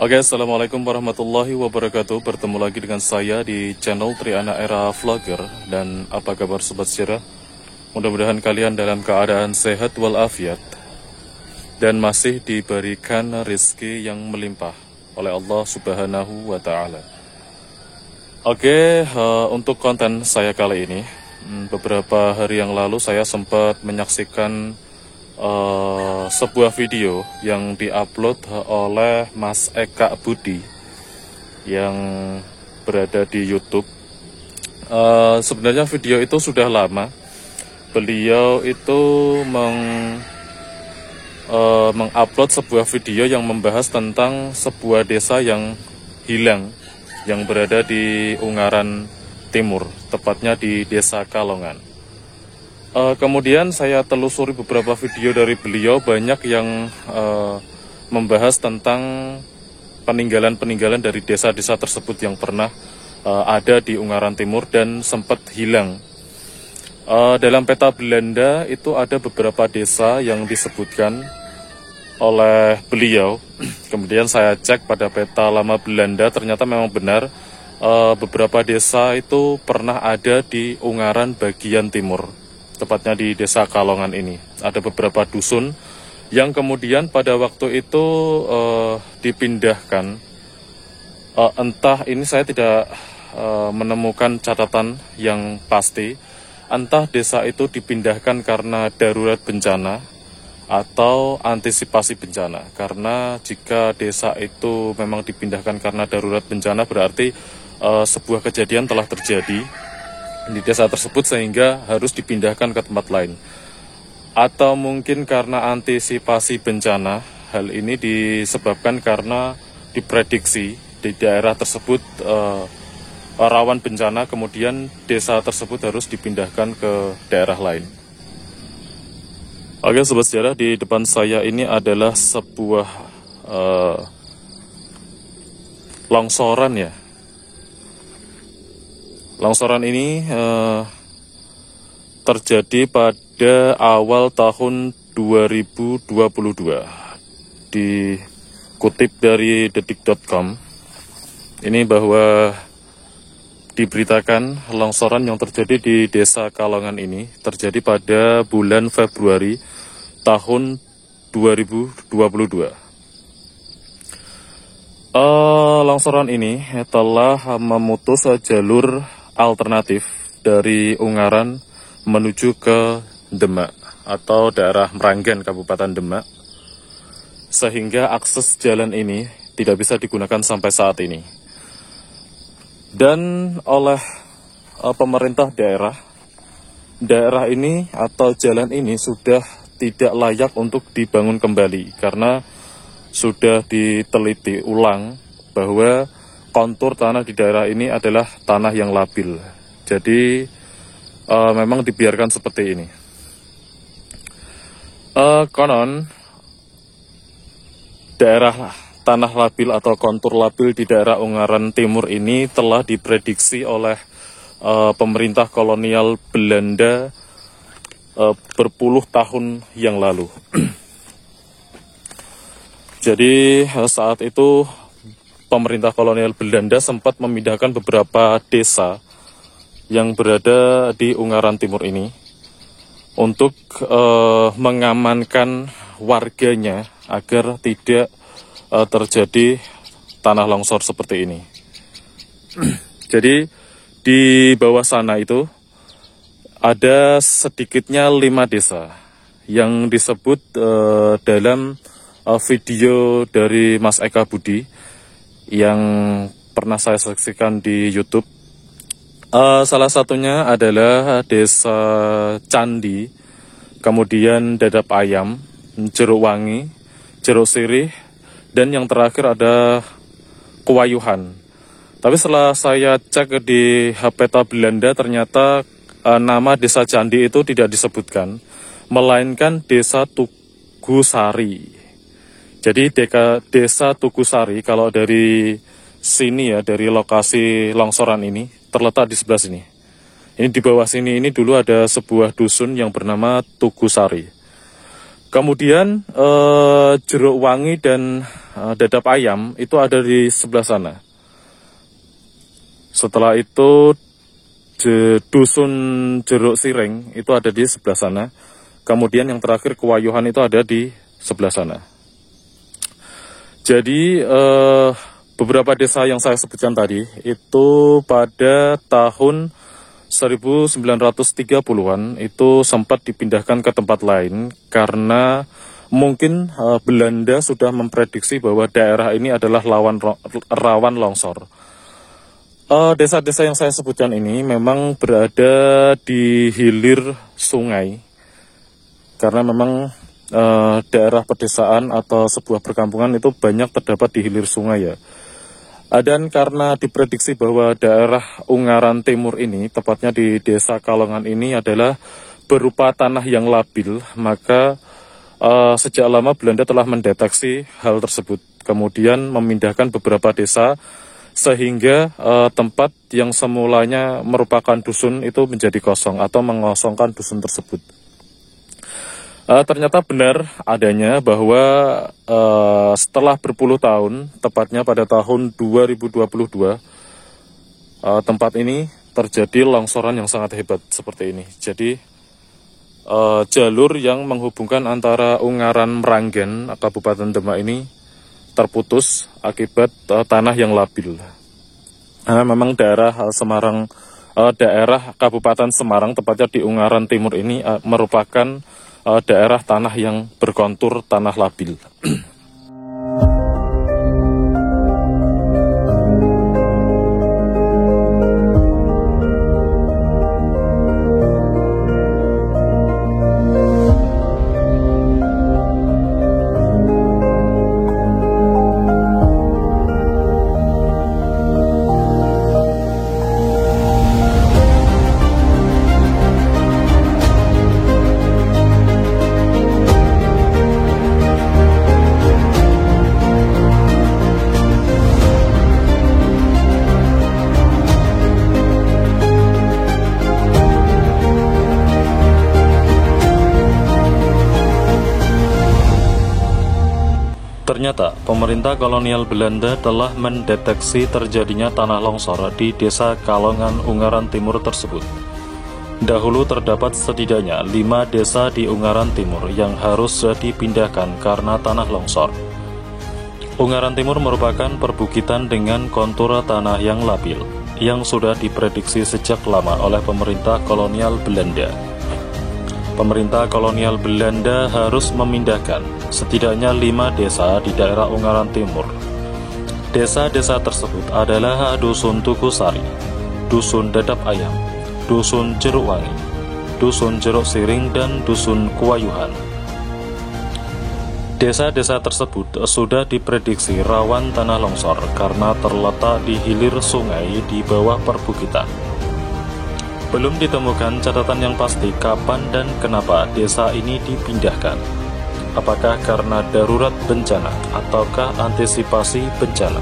Oke, assalamualaikum warahmatullahi wabarakatuh. Bertemu lagi dengan saya di channel Triana Era Vlogger. Dan apa kabar sobat sejarah? Mudah-mudahan kalian dalam keadaan sehat walafiat dan masih diberikan rezeki yang melimpah oleh Allah Subhanahu wa Ta'ala. Oke, untuk konten saya kali ini, beberapa hari yang lalu saya sempat menyaksikan sebuah video yang diupload oleh Mas Eka Budi yang berada di YouTube. Sebenarnya video itu sudah lama. Beliau itu mengupload sebuah video yang membahas tentang sebuah desa yang hilang, yang berada di Ungaran Timur, tepatnya di Desa Kalongan. Kemudian saya telusuri beberapa video dari beliau, banyak yang membahas tentang peninggalan-peninggalan dari desa-desa tersebut yang pernah ada di Ungaran Timur dan sempat hilang. Dalam peta Belanda itu ada beberapa desa yang disebutkan oleh beliau. Kemudian saya cek pada peta lama Belanda, ternyata memang benar beberapa desa itu pernah ada di Ungaran bagian timur, tepatnya di Desa Kalongan ini. Ada beberapa dusun yang kemudian pada waktu itu dipindahkan. Entah, ini saya tidak menemukan catatan yang pasti, entah desa itu dipindahkan karena darurat bencana atau antisipasi bencana. Karena jika desa itu memang dipindahkan karena darurat bencana, berarti sebuah kejadian telah terjadi di desa tersebut sehingga harus dipindahkan ke tempat lain. Atau mungkin karena antisipasi bencana, hal ini disebabkan karena diprediksi di daerah tersebut rawan bencana, kemudian desa tersebut harus dipindahkan ke daerah lain. Oke sobat sejarah, di depan saya ini adalah sebuah longsoran ya. Longsoran ini terjadi pada awal tahun 2022. Dikutip dari detik.com, ini bahwa diberitakan longsoran yang terjadi di Desa Kalongan ini terjadi pada bulan Februari tahun 2022. Longsoran ini telah memutus jalur alternatif dari Ungaran menuju ke Demak atau daerah Meranggen, Kabupaten Demak, sehingga akses jalan ini tidak bisa digunakan sampai saat ini. Dan oleh pemerintah daerah ini atau jalan ini sudah tidak layak untuk dibangun kembali karena sudah diteliti ulang bahwa kontur tanah di daerah ini adalah tanah yang labil. Jadi memang dibiarkan seperti ini. Konon daerah tanah labil atau kontur labil di daerah Ungaran Timur ini telah diprediksi oleh pemerintah kolonial Belanda berpuluh tahun yang lalu. Jadi saat itu pemerintah kolonial Belanda sempat memindahkan beberapa desa yang berada di Ungaran Timur ini untuk mengamankan warganya agar tidak terjadi tanah longsor seperti ini. Jadi di bawah sana itu ada sedikitnya 5 desa yang disebut dalam video dari Mas Eka Budi yang pernah saya saksikan di YouTube. Salah satunya adalah Desa Candi, kemudian Dadap Ayam, Jeruk Wangi, Jeruk Sirih, dan yang terakhir ada Kuwayuhan. Tapi setelah saya cek di peta Belanda, ternyata nama Desa Candi itu tidak disebutkan, melainkan Desa Tugusari. Jadi Desa Tugusari kalau dari sini ya, dari lokasi longsoran ini terletak di sebelah sini. Ini di bawah sini ini dulu ada sebuah dusun yang bernama Tugusari. Kemudian Jeruk Wangi dan Dadap Ayam itu ada di sebelah sana. Setelah itu Dusun Jeruk Siring itu ada di sebelah sana. Kemudian yang terakhir Kewayuhan itu ada di sebelah sana. Jadi beberapa desa yang saya sebutkan tadi itu pada tahun 1930-an itu sempat dipindahkan ke tempat lain karena mungkin Belanda sudah memprediksi bahwa daerah ini adalah rawan longsor. Desa-desa yang saya sebutkan ini memang berada di hilir sungai, karena memang daerah pedesaan atau sebuah perkampungan itu banyak terdapat di hilir sungai ya. Dan karena diprediksi bahwa daerah Ungaran Timur ini, tepatnya di desa Kalongan ini adalah berupa tanah yang labil, maka sejak lama Belanda telah mendeteksi hal tersebut. Kemudian memindahkan beberapa desa, sehingga tempat yang semulanya merupakan dusun itu menjadi kosong atau mengosongkan dusun tersebut. Ternyata benar adanya bahwa setelah berpuluh tahun, tepatnya pada tahun 2022, tempat ini terjadi longsoran yang sangat hebat seperti ini. Jadi jalur yang menghubungkan antara Ungaran Meranggen, Kabupaten Demak ini terputus akibat tanah yang labil. Karena memang daerah Semarang, daerah Kabupaten Semarang, tepatnya di Ungaran Timur ini merupakan daerah tanah yang berkontur tanah labil. Ternyata, pemerintah kolonial Belanda telah mendeteksi terjadinya tanah longsor di desa Kalongan Ungaran Timur tersebut. Dahulu terdapat setidaknya 5 desa di Ungaran Timur yang harus dipindahkan karena tanah longsor. Ungaran Timur merupakan perbukitan dengan kontur tanah yang labil, yang sudah diprediksi sejak lama oleh pemerintah kolonial Belanda. Pemerintah kolonial Belanda harus memindahkan setidaknya 5 desa di daerah Ungaran Timur. Desa-desa tersebut adalah Dusun Tugusari, Dusun Dadap Ayam, Dusun Jeruk Wangi, Dusun Jeruk Siring, dan Dusun Kewayuhan. Desa-desa tersebut sudah diprediksi rawan tanah longsor karena terletak di hilir sungai di bawah perbukitan. Belum ditemukan catatan yang pasti kapan dan kenapa desa ini dipindahkan. Apakah karena darurat bencana ataukah antisipasi bencana?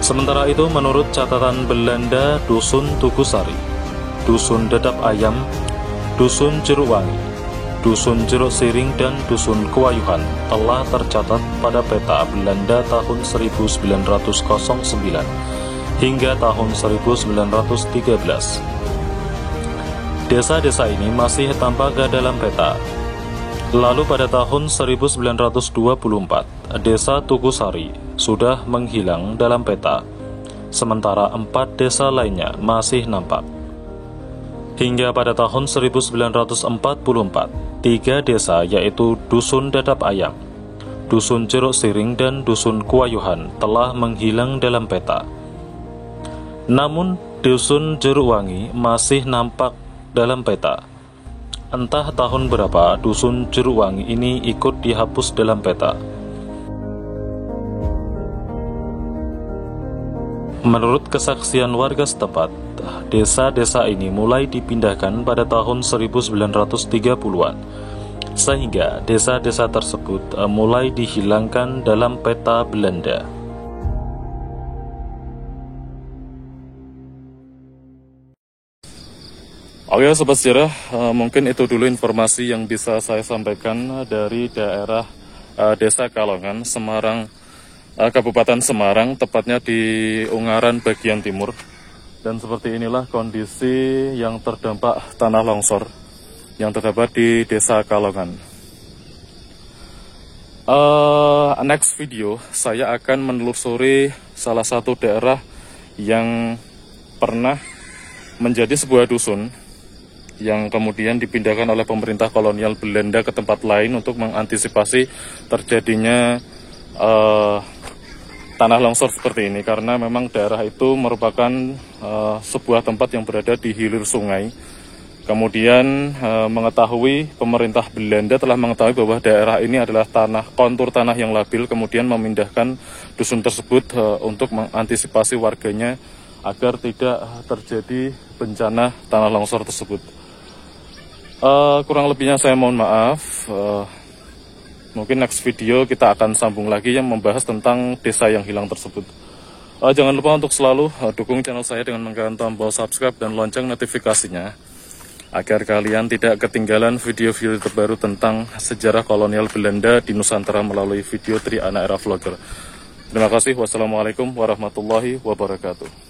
Sementara itu, menurut catatan Belanda, Dusun Tugusari, Dusun Dadap Ayam, Dusun Jeruk Wangi, Dusun Jeruk Siring, dan Dusun Kewayuhan telah tercatat pada peta Belanda tahun 1909 hingga tahun 1913. Desa-desa ini masih tampak dalam peta. Lalu pada tahun 1924, desa Tugusari sudah menghilang dalam peta, sementara 4 desa lainnya masih nampak. Hingga pada tahun 1944, 3 desa yaitu Dusun Dadap Ayam, Dusun Jeruk Siring, dan Dusun Kewayuhan telah menghilang dalam peta. Namun, Dusun Jeruk Wangi masih nampak dalam peta. Entah tahun berapa Dusun Jeruk Wangi ini ikut dihapus dalam peta. Menurut kesaksian warga setempat, desa-desa ini mulai dipindahkan pada tahun 1930-an, sehingga desa-desa tersebut mulai dihilangkan dalam peta Belanda. Oke Sobat Sejarah, mungkin itu dulu informasi yang bisa saya sampaikan dari daerah Desa Kalongan, Semarang, Kabupaten Semarang, tepatnya di Ungaran bagian timur. Dan seperti inilah kondisi yang terdampak tanah longsor yang terdapat di Desa Kalongan. Next video saya akan menelusuri salah satu daerah yang pernah menjadi sebuah dusun yang kemudian dipindahkan oleh pemerintah kolonial Belanda ke tempat lain untuk mengantisipasi terjadinya tanah longsor seperti ini, karena memang daerah itu merupakan sebuah tempat yang berada di hilir sungai. Kemudian mengetahui pemerintah Belanda telah mengetahui bahwa daerah ini adalah kontur tanah yang labil, kemudian memindahkan dusun tersebut untuk mengantisipasi warganya agar tidak terjadi bencana tanah longsor tersebut. Kurang lebihnya saya mohon maaf. Mungkin next video kita akan sambung lagi yang membahas tentang desa yang hilang tersebut. Jangan lupa untuk selalu dukung channel saya dengan menekan tombol subscribe dan lonceng notifikasinya, agar kalian tidak ketinggalan video-video terbaru tentang sejarah kolonial Belanda di Nusantara melalui video Triana Era Vlogger. Terima kasih. Wassalamualaikum warahmatullahi wabarakatuh.